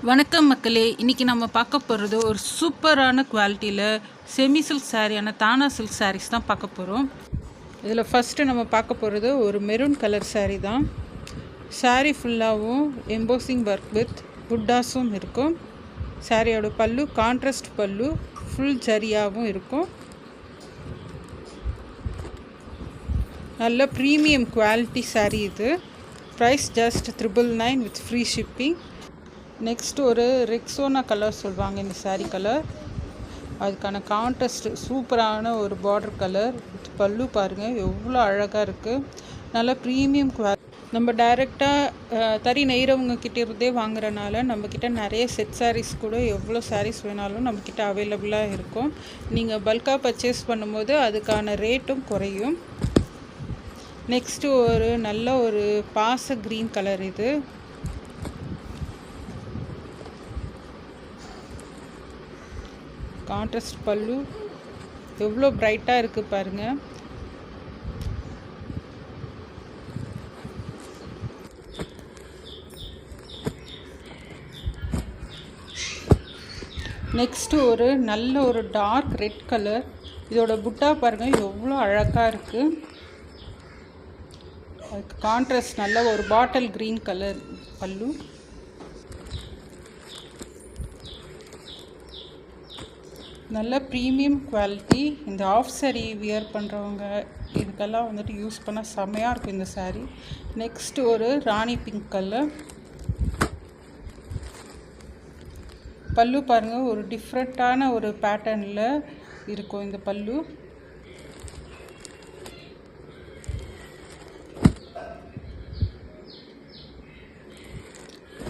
வணக்கம் மக்களே, இன்றைக்கி நம்ம பார்க்க போகிறது ஒரு சூப்பரான குவாலிட்டியில் செமி சில்க் சாரியான தானா சில்க் சாரீஸ் தான் பார்க்க போகிறோம். இதில் ஃபஸ்ட்டு நம்ம பார்க்க போகிறது ஒரு மெரூன் கலர் சாரீ தான். சாரீ ஃபுல்லாகவும் எம்போசிங் ஒர்க் வித் புட்டாஸும் இருக்கும். சாரியோட பல்லு கான்ட்ராஸ்ட் பல்லு, ஃபுல் ஜரியாகவும் இருக்கும். நல்ல ப்ரீமியம் குவாலிட்டி சாரீ இது. Price just 999 with free shipping. Next ஒரு ரெக்ஸோனா கலர் சொல்லுவாங்க இந்த சாரீ கலர். அதுக்கான கான்ட்ராஸ்ட் சூப்பரான ஒரு பார்டர் கலர் வித் பல்லு பாருங்கள் எவ்வளோ அழகாக இருக்குது. நல்லா ப்ரீமியம் நம்ம டைரெக்டாக தறி நெய்கிறவங்க கிட்டே இருந்தே வாங்குறனால நம்மக்கிட்ட நிறைய செட் சாரீஸ் கூட எவ்வளோ சாரீஸ் வேணாலும் நம்மக்கிட்ட அவைலபிளாக இருக்கும். நீங்கள் பல்காக பர்ச்சேஸ் பண்ணும்போது அதுக்கான ரேட்டும் குறையும். நெக்ஸ்ட்டு ஒரு நல்ல ஒரு பாச க்ரீன் கலர். இது கான்ட்ராஸ்ட் பல்லு எவ்வளோ பிரைட்டாக இருக்குது பாருங்கள். நெக்ஸ்ட்டு ஒரு நல்ல ஒரு டார்க் ரெட் கலர். இதோட புட்டா பாருங்கள் எவ்வளோ அழகாக இருக்குது. அதுக்கு கான்ட்ராஸ்ட் நல்ல ஒரு பாட்டில் க்ரீன் கலர் பல்லு. நல்ல ப்ரீமியம் குவாலிட்டி. இந்த ஆஃப் சாரீ வியர் பண்ணுறவங்க இதுக்கெல்லாம் வந்துட்டு யூஸ் பண்ணால் செம்மையாக இருக்கும் இந்த சாரீ. நெக்ஸ்ட்டு ஒரு ராணி பிங்க் கலர் பல்லு பாருங்கள், ஒரு டிஃப்ரெண்ட்டான ஒரு பேட்டர்னில் இருக்கும் இந்த பல்லு.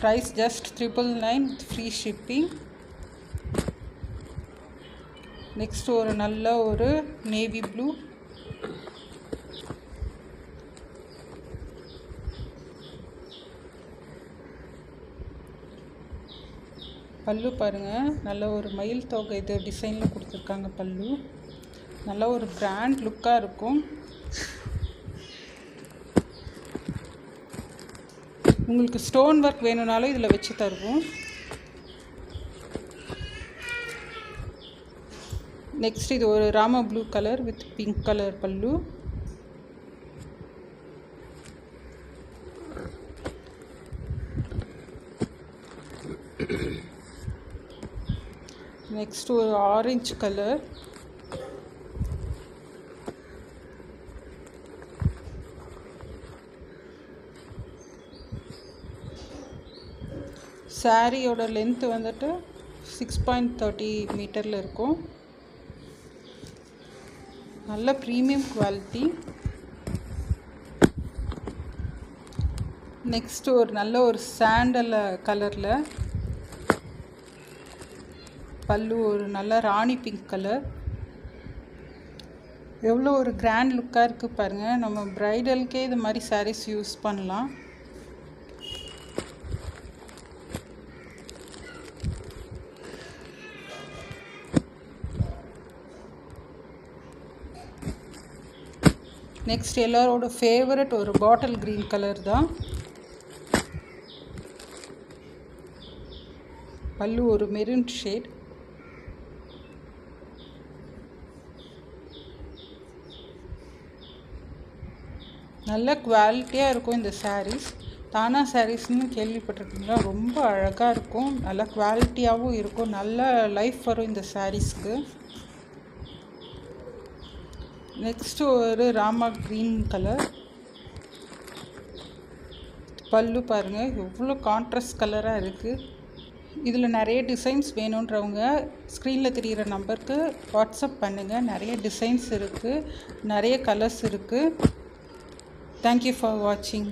Price just 999 with free shipping. Next ஒரு நல்ல ஒரு நேவி ப்ளூ. பல்லு பாருங்கள், நல்ல ஒரு மயில் தொகை இது டிசைனில் கொடுத்துருக்காங்க பல்லு. நல்ல ஒரு கிராண்ட் லுக்காக இருக்கும். உங்களுக்கு ஸ்டோன் ஒர்க் வேணும்னாலும் இதில் வச்சு தருவோம். நெக்ஸ்ட் இது ஒரு Rama blue colour with pink colour பல்லு. நெக்ஸ்ட் ஒரு ஆரஞ்சு கலர். சாரியோட லென்த்து வந்துட்டு 6.30 மீட்டரில் இருக்கும். நல்ல ப்ரீமியம் குவாலிட்டி. நெக்ஸ்ட்டு ஒரு நல்ல ஒரு சாண்டல் கலரில் பல்லு, ஒரு நல்ல ராணி பிங்க் கலர். எவ்வளோ ஒரு கிராண்ட் லுக்காக இருக்குது பாருங்கள். நம்ம ப்ரைடலுக்கே இது மாதிரி சாரீஸ் யூஸ் பண்ணலாம். நெக்ஸ்ட் எல்லாரோட ஃபேவரட் ஒரு பாட்டில் க்ரீன் கலர் தான். பல்லு ஒரு மெரூன் ஷேட். நல்ல குவாலிட்டியாக இருக்கும் இந்த சாரீஸ். தானா சாரீஸ்னு கேள்விப்பட்டிருக்கீங்களா? ரொம்ப அழகாக இருக்கும், நல்ல குவாலிட்டியாகவும் இருக்கும், நல்ல லைஃப் வரும் இந்த சாரீஸ்க்கு. நெக்ஸ்ட்டு ஒரு ராமா க்ரீன் கலர் பல்லு பாருங்கள் எவ்வளோ கான்ட்ராஸ்ட் கலராக இருக்குது. இதில் நிறைய டிசைன்ஸ் வேணுன்றவங்க ஸ்க்ரீனில் தெரிகிற நம்பருக்கு வாட்ஸ்அப் பண்ணுங்கள். நிறைய டிசைன்ஸ் இருக்குது, நிறைய கலர்ஸ் இருக்குது. தேங்க்யூ ஃபார் வாட்சிங்.